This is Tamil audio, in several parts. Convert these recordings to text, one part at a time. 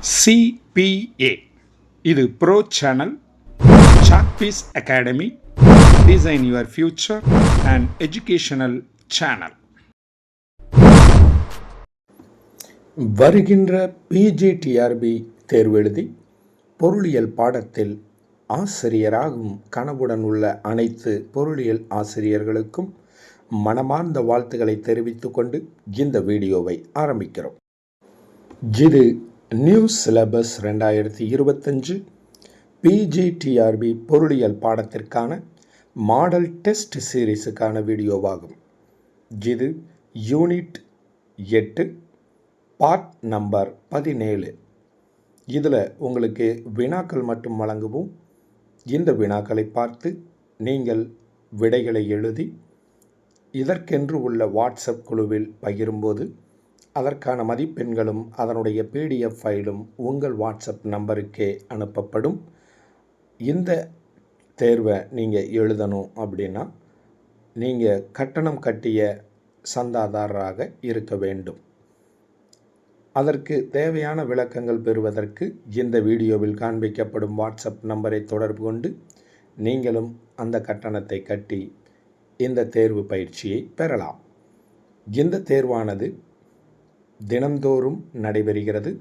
CPA இது bro channel chalk piece academy design your future and educational channel. வருகின்ற PGTRB தேர்வு எழுதி பொருளியல் பாடத்தில் ஆசிரியராகும் கனவுடன் உள்ள அனைத்து பொருளியல் ஆசிரியர்களுக்கும் மனமார்ந்த வாழ்த்துக்களை தெரிவித்துக் கொண்டு இந்த வீடியோவை ஆரம்பிக்கிறோம். இது நியூ சிலபஸ் 2025 PGTRB பொருளியல் பாடத்திற்கான மாடல் டெஸ்ட் சீரீஸுக்கான வீடியோவாகும். இது யூனிட் 8 பார்ட் நம்பர் 17. இதில் உங்களுக்கு வினாக்கள் மட்டும் வழங்குவோம். இந்த வினாக்களை பார்த்து நீங்கள் விடைகளை எழுதி இதற்கென்று உள்ள வாட்ஸ்அப் குழுவில் பகிரும்போது அதற்கான மதிப்பெண்களும் அதனுடைய PDF ஃபைலும் உங்கள் வாட்ஸ்அப் நம்பருக்கே அனுப்பப்படும். இந்த தேர்வை நீங்கள் எழுதணும் அப்படின்னா நீங்கள் கட்டணம் கட்டிய சந்தாதாரராக இருக்க வேண்டும். அதற்கு தேவையான விளக்கங்கள் பெறுவதற்கு இந்த வீடியோவில் காண்பிக்கப்படும் வாட்ஸ்அப் நம்பரை தொடர்பு கொண்டு நீங்களும் அந்த கட்டணத்தை கட்டி இந்த தேர்வு பயிற்சியை பெறலாம். இந்த தேர்வானது தினந்தோறும் நடைபெறுகிறது.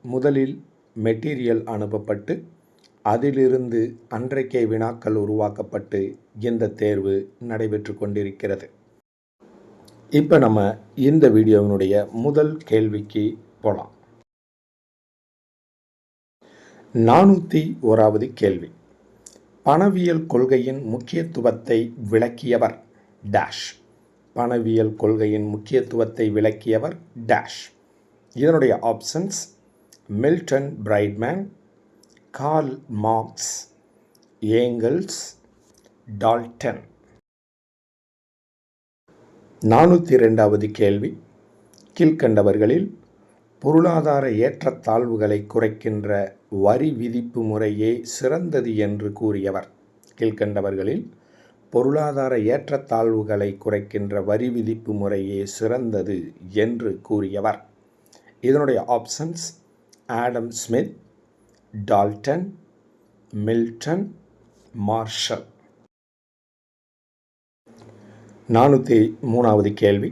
முதலில் மெட்டீரியல் அனுப்பப்பட்டு அதிலிருந்து அன்றைக்கே வினாக்கள் உருவாக்கப்பட்டு இந்த தேர்வு நடைபெற்று கொண்டிருக்கிறது. இப்போ நம்ம இந்த வீடியோவினுடைய முதல் கேள்விக்கு போகலாம். 401வது கேள்வி. பணவியல் கொள்கையின் முக்கியத்துவத்தை விளக்கியவர் டேஷ். பணவியல் கொள்கையின் முக்கியத்துவத்தை விளக்கியவர் டேஷ். இதனுடைய options Milton Friedman, Karl Marx, Engels, Dalton. 402வது கேள்வி. கீழ்க்கண்டவர்களில் பொருளாதார ஏற்றத்தாழ்வுகளை குறைக்கின்ற வரி விதிப்பு முறையே சிறந்தது என்று கூறியவர். கீழ்க்கண்டவர்களில் பொருளாதார ஏற்றத்தாழ்வுகளை குறைக்கின்ற வரி விதிப்பு முறையே சிறந்தது என்று கூறியவர். இதனுடைய options Adam Smith, Dalton, Milton, Marshall. 403வது கேள்வி.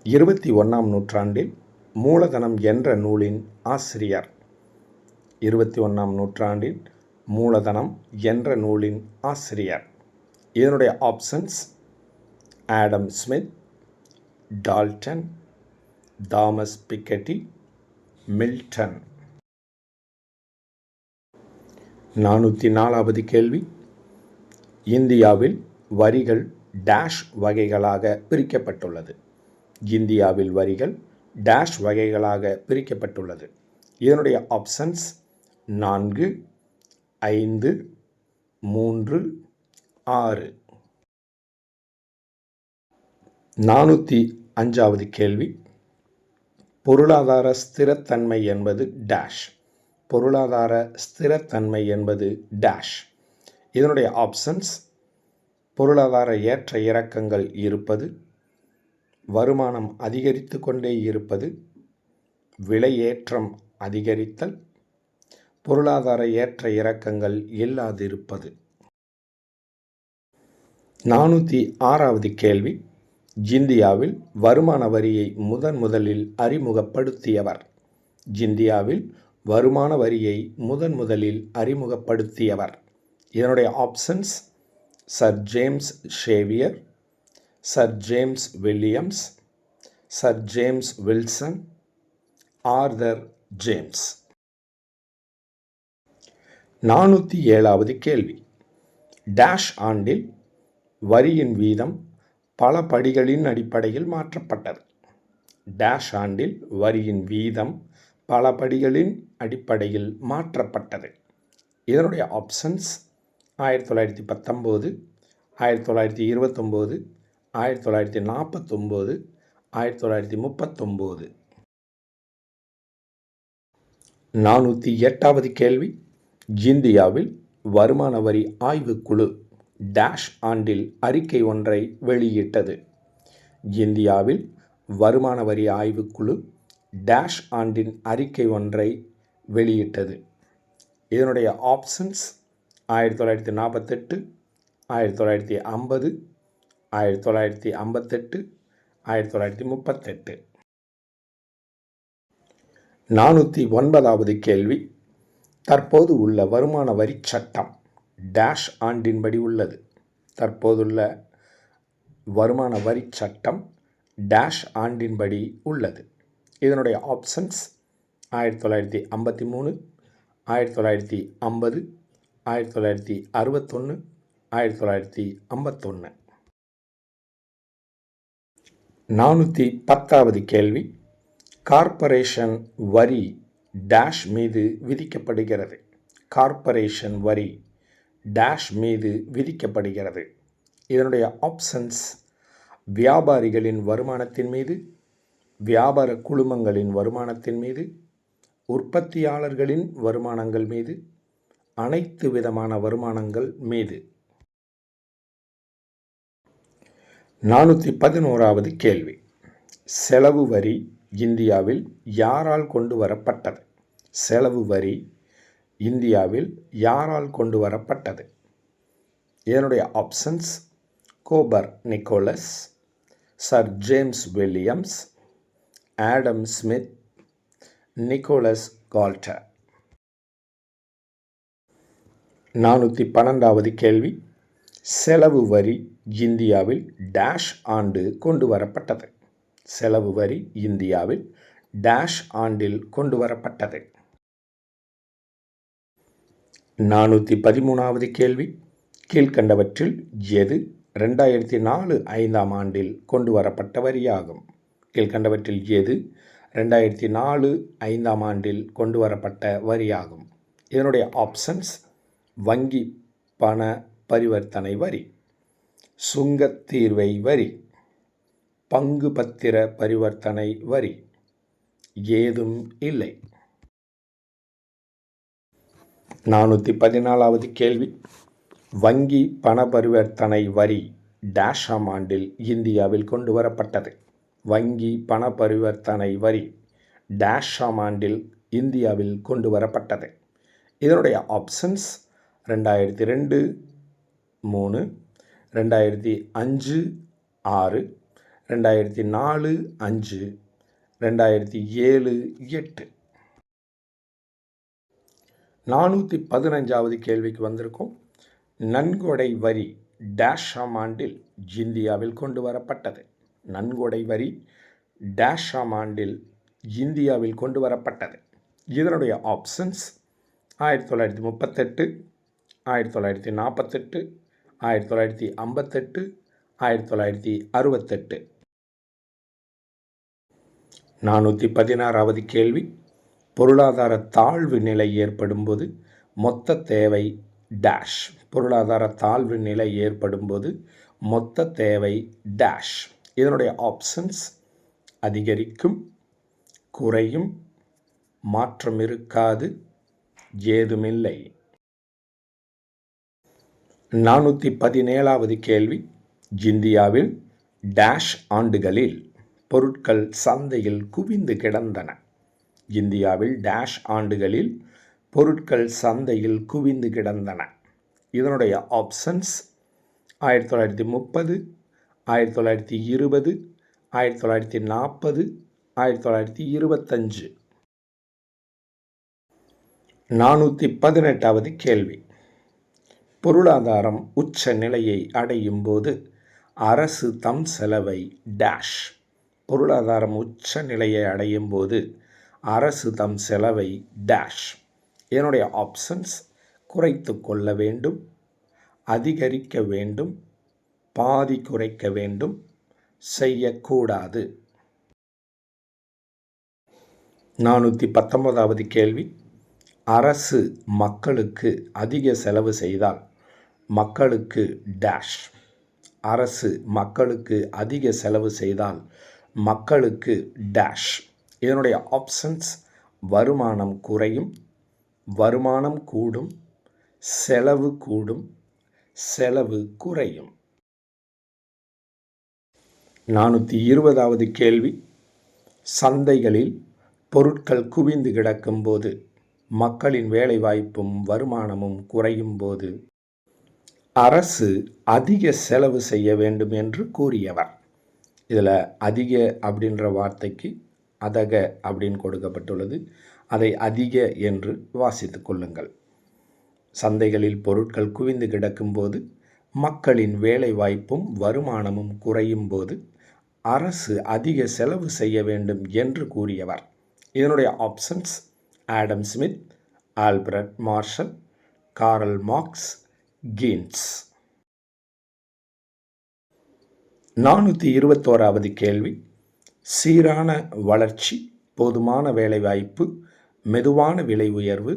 21ஆம் நூற்றாண்டில் மூலதனம் என்ற நூலின் ஆசிரியர். 21ஆம் நூற்றாண்டில் மூலதனம் என்ற நூலின் ஆசிரியர். இதனுடைய options Adam Smith, Dalton, Thomas Piketty, Milton. 404வது கேள்வி. இந்தியாவில் வரிகள் டேஷ் வகைகளாக பிரிக்கப்பட்டுள்ளது. இந்தியாவில் வரிகள் டேஷ் வகைகளாக பிரிக்கப்பட்டுள்ளது. இதனுடைய ஆப்ஷன்ஸ் 4, 5, 3, 6. 405வது கேள்வி. பொருளாதார ஸ்திரத்தன்மை என்பது டேஷ். பொருளாதார ஸ்திரத்தன்மை என்பது டேஷ். இதனுடைய ஆப்ஷன்ஸ் பொருளாதார ஏற்ற இறக்கங்கள் இருப்பது, வருமானம் அதிகரித்து கொண்டே இருப்பது, விலையேற்றம் அதிகரித்தல், பொருளாதார ஏற்ற இறக்கங்கள் இல்லாதிருப்பது. 406வது கேள்வி. இந்தியாவில் வருமான வரியை முதலில் அறிமுகப்படுத்தியவர். இந்தியாவில் வருமான வரியை முதலில் அறிமுகப்படுத்தியவர். இதனுடைய options Sir James Xavier, Sir James Williams, Sir James Wilson, Arthur James. 407வது கேள்வி. டேஷ் ஆண்டில் வரியின் வீதம் பல படிகளின் அடிப்படையில் மாற்றப்பட்டது. டேஷ் ஆண்டில் வரியின் வீதம் பல படிகளின் அடிப்படையில் மாற்றப்பட்டது. இதனுடைய ஆப்ஷன்ஸ் 1919, 1929, 1949, 1939. 408வது கேள்வி. இந்தியாவில் வருமான வரி ஆய்வுக்குழு டேஷ் ஆண்டில் அறிக்கை ஒன்றை வெளியிட்டது. இந்தியாவில் வருமான வரி ஆய்வுக்குழு டேஷ் ஆண்டின் அறிக்கை ஒன்றை வெளியிட்டது. இதனுடைய ஆப்ஷன்ஸ் 1948, 1950, 1958, 1938. 409வது கேள்வி. தற்போது உள்ள வருமான வரி சட்டம் டேஷ் ஆண்டின்படி உள்ளது. தற்போதுள்ள வருமான வரி சட்டம் டேஷ் ஆண்டின்படி உள்ளது. இதனுடைய ஆப்ஷன்ஸ் 1953, 1950, 1961, 1951. 410வது கேள்வி. கார்ப்பரேஷன் வரி டேஷ் மீது விதிக்கப்படுகிறது. கார்ப்பரேஷன் வரி டேஷ் மீது விதிக்கப்படுகிறது. இதனுடைய ஆப்ஷன்ஸ் வியாபாரிகளின் வருமானத்தின் மீது, வியாபார குழுமங்களின் வருமானத்தின் மீது, உற்பத்தியாளர்களின் வருமானங்கள் மீது, அனைத்து விதமான வருமானங்கள் மீது. 411வது கேள்வி. செலவு வரி இந்தியாவில் யாரால் கொண்டு வரப்பட்டது? செலவு வரி இந்தியாவில் யாரால் கொண்டு வரப்பட்டது? இதனுடைய options Copernicus, Sir James Williams, Adam Smith, Nicholas Kaldor. 412வது கேள்வி. செலவு வரி இந்தியாவில் டேஷ் ஆண்டு கொண்டு வரப்பட்டது. செலவு வரி இந்தியாவில் டேஷ் ஆண்டில் கொண்டு வரப்பட்டது. 413வது கேள்வி. கீழ்க்கண்டவற்றில் எது 2004 ஆண்டில் கொண்டு வரப்பட்ட வரியாகும்? கீழ்க்கண்டவற்றில் எது 2004 ஆண்டில் கொண்டு வரப்பட்ட வரியாகும்? இதனுடைய ஆப்ஷன்ஸ் வங்கி பண பரிவர்த்தனை வரி, சுங்கத் தீர்வை வரி, பங்கு பத்திர பரிவர்த்தனை வரி, ஏதும் இல்லை. 414வது கேள்வி. வங்கி பண பரிவர்த்தனை வரி டேஷாம் ஆண்டில் இந்தியாவில் கொண்டு வரப்பட்டது. வங்கி பண பரிவர்த்தனை வரி டேஷாம் ஆண்டில் இந்தியாவில் கொண்டு வரப்பட்டது. இதனுடைய ஆப்ஷன்ஸ் 2002, 3, 2005, 6, 2004, 5, 2007, 8. 415வது கேள்விக்கு வந்திருக்கும். நன்கொடை வரி டேஷாம் ஆண்டில் இந்தியாவில் கொண்டு வரப்பட்டது. நன்கொடை வரி டேஷாம் ஆண்டில் இந்தியாவில் கொண்டு வரப்பட்டது. இதனுடைய ஆப்ஷன்ஸ் 1938, 1948, 1958, 1968. 416வது கேள்வி. பொருளாதார தாழ்வு நிலை ஏற்படும்போது மொத்த தேவை டேஷ். பொருளாதார தாழ்வு நிலை ஏற்படும்போது மொத்த தேவை டேஷ். இதனுடைய ஆப்ஷன்ஸ் அதிகரிக்கும், குறையும், மாற்றம் இருக்காது, ஏதுமில்லை. 417வது கேள்வி. இந்தியாவில் டேஷ் ஆண்டுகளில் பொருட்கள் சந்தையில் குவிந்து கிடந்தன. இந்தியாவில் டேஷ் ஆண்டுகளில் பொருட்கள் சந்தையில் குவிந்து கிடந்தன. இதனுடைய ஆப்ஷன்ஸ் 1930, 1920, 1940, 1925. 418வது கேள்வி. பொருளாதாரம் உச்ச நிலையை அடையும் போது அரசு தம் செலவை டேஷ். பொருளாதாரம் உச்ச நிலையை அடையும் போது அரசு தம் செலவை டேஷ். இதனுடைய ஆப்ஷன்ஸ் குறைத்து கொள்ள வேண்டும், அதிகரிக்க வேண்டும், பாதி குறைக்க வேண்டும், செய்யக்கூடாது. 419வது கேள்வி. அரசு மக்களுக்கு அதிக செலவு செய்தால் மக்களுக்கு டேஷ். அரசு மக்களுக்கு அதிக செலவு செய்தால் மக்களுக்கு டேஷ். இதனுடைய ஆப்ஷன்ஸ் வருமானம் குறையும், வருமானம் கூடும், செலவு கூடும், செலவு குறையும். 420வது கேள்வி. சந்தைகளில் பொருட்கள் குவிந்து கிடக்கும்போது மக்களின் வேலைவாய்ப்பும் வருமானமும் குறையும் போது அரசு அதிக செலவு செய்ய வேண்டும் என்று கூறியவர். இதில் அதிக அப்படின்ற வார்த்தைக்கு அதக அப்படின்னு கொடுக்கப்பட்டுள்ளது. அதை அதிக என்று வாசித்து கொள்ளுங்கள். சந்தைகளில் பொருட்கள் குவிந்து கிடக்கும்போது, மக்களின் வேலைவாய்ப்பும் வருமானமும் குறையும் போது அரசு அதிக செலவு செய்ய வேண்டும் என்று கூறியவர். இதனுடைய options Adam Smith, Albert Marshall, Karl Marx, Keynes. 421வது கேள்வி. சீரான வளர்ச்சி, போதுமான வேலைவாய்ப்பு, மெதுவான விலை உயர்வு,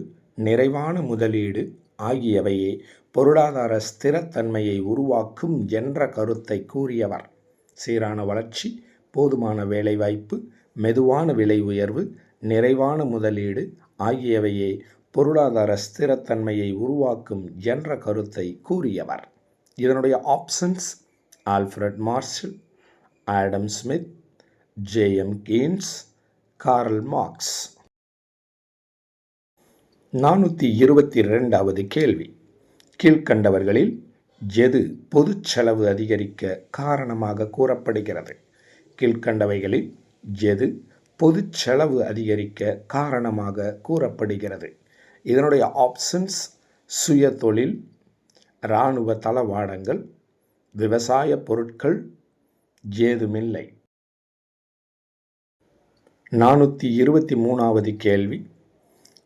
நிறைவான முதலீடு ஆகியவையே பொருளாதார ஸ்திரத்தன்மையை உருவாக்கும் என்ற கருத்தை கூறியவர். சீரான வளர்ச்சி, போதுமான வேலைவாய்ப்பு, மெதுவான விலை உயர்வு, நிறைவான முதலீடு ஆகியவையே பொருளாதார ஸ்திரத்தன்மையை உருவாக்கும் என்ற கருத்தை கூறியவர். இதனுடைய options Alfred Marshall, Adam Smith, J M. Keynes, Karl Marx. 422வது கேள்வி. கீழ்க்கண்டவர்களில் எது பொதுச் செலவு அதிகரிக்க காரணமாக கூறப்படுகிறது? கீழ்க்கண்டவைகளில் எது பொதுச் செலவு அதிகரிக்க காரணமாக கூறப்படுகிறது? இதனுடைய ஆப்ஷன்ஸ் சுய தொழில், இராணுவ தளவாடங்கள், விவசாய பொருட்கள், ஏதுமில்லை. 423வது கேள்வி.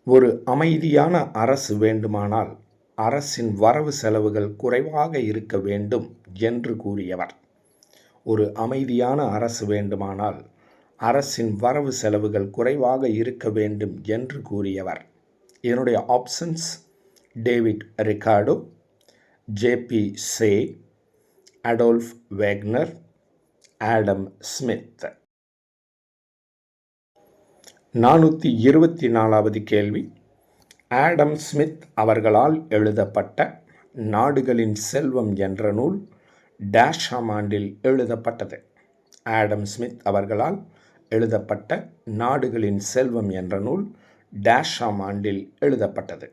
ஒரு அமைதியான அரசு வேண்டுமானால் அரசின் வரவு செலவுகள் குறைவாக இருக்க வேண்டும் என்று கூறியவர். ஒரு அமைதியான அரசு வேண்டுமானால் அரசின் வரவு செலவுகள் குறைவாக இருக்க வேண்டும் என்று கூறியவர். இதனுடைய ஆப்ஷன்ஸ் டேவிட் ரிகார்டோ, ஜே.பி. சே, அடோல்ஃப் வேக்னர், ஆடம் ஸ்மித். 424வது கேள்வி. ஆடம் ஸ்மித் அவர்களால் எழுதப்பட்ட நாடுகளின் செல்வம் என்ற நூல் டேஷாம் ஆண்டில் எழுதப்பட்டது? ஆடம் ஸ்மித் அவர்களால் எழுதப்பட்ட நாடுகளின் செல்வம் என்ற நூல் டேஷாம் ஆண்டில் எழுதப்பட்டது.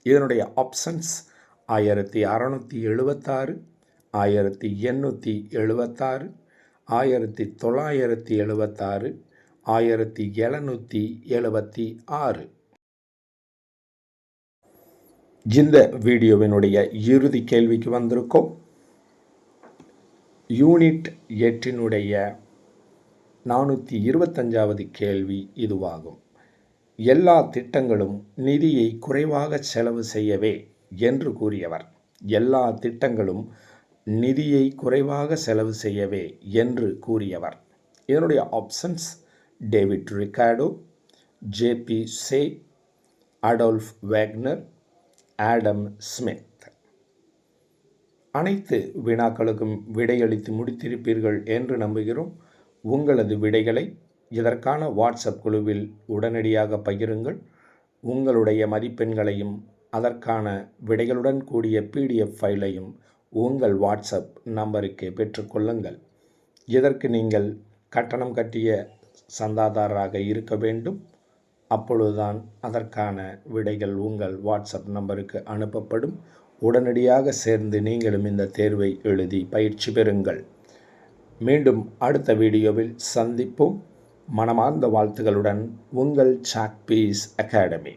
இதனுடைய ஆப்ஷன்ஸ் 1676, 1876, 1976, 1776. இந்த வீடியோவினுடைய இறுதி கேள்விக்கு வந்திருக்கோம். யூனிட் 8னுடைய 425வது கேள்வி இதுவாகும். எல்லா திட்டங்களும் நிதியை குறைவாக செலவு செய்யவே என்று கூறியவர். எல்லா திட்டங்களும் நிதியை குறைவாக செலவு செய்யவே என்று கூறியவர். இதனுடைய ஆப்ஷன்ஸ் டேவிட் ரிகார்டோ, ஜே.பி. சே, அடோல்ஃப் வேக்னர், ஆடம் ஸ்மித். அனைத்து வினாக்களுக்கும் விடையளித்து முடித்திருப்பீர்கள் என்று நம்புகிறோம். உங்களது விடைகளை இதற்கான வாட்ஸ்அப் குழுவில் உடனடியாக பகிருங்கள். உங்களுடைய மதிப்பெண்களையும் அதற்கான விடைகளுடன் கூடிய PDF ஃபைலையும் உங்கள் வாட்ஸ்அப் நம்பருக்கு பெற்றுக்கொள்ளுங்கள். இதற்கு நீங்கள் கட்டணம் கட்டிய சந்தாதாரராக இருக்க வேண்டும். அப்பொழுதுதான் அதற்கான விடைகள் உங்கள் வாட்ஸ்அப் நம்பருக்கு அனுப்பப்படும். உடனடியாக சேர்ந்து நீங்களும் இந்த தேர்வை எழுதி பயிற்சி பெறுங்கள். மீண்டும் அடுத்த வீடியோவில் சந்திப்போம். மனமார்ந்த வாழ்த்துக்களுடன் உங்கள் சாக்பீஸ் அகாடமி.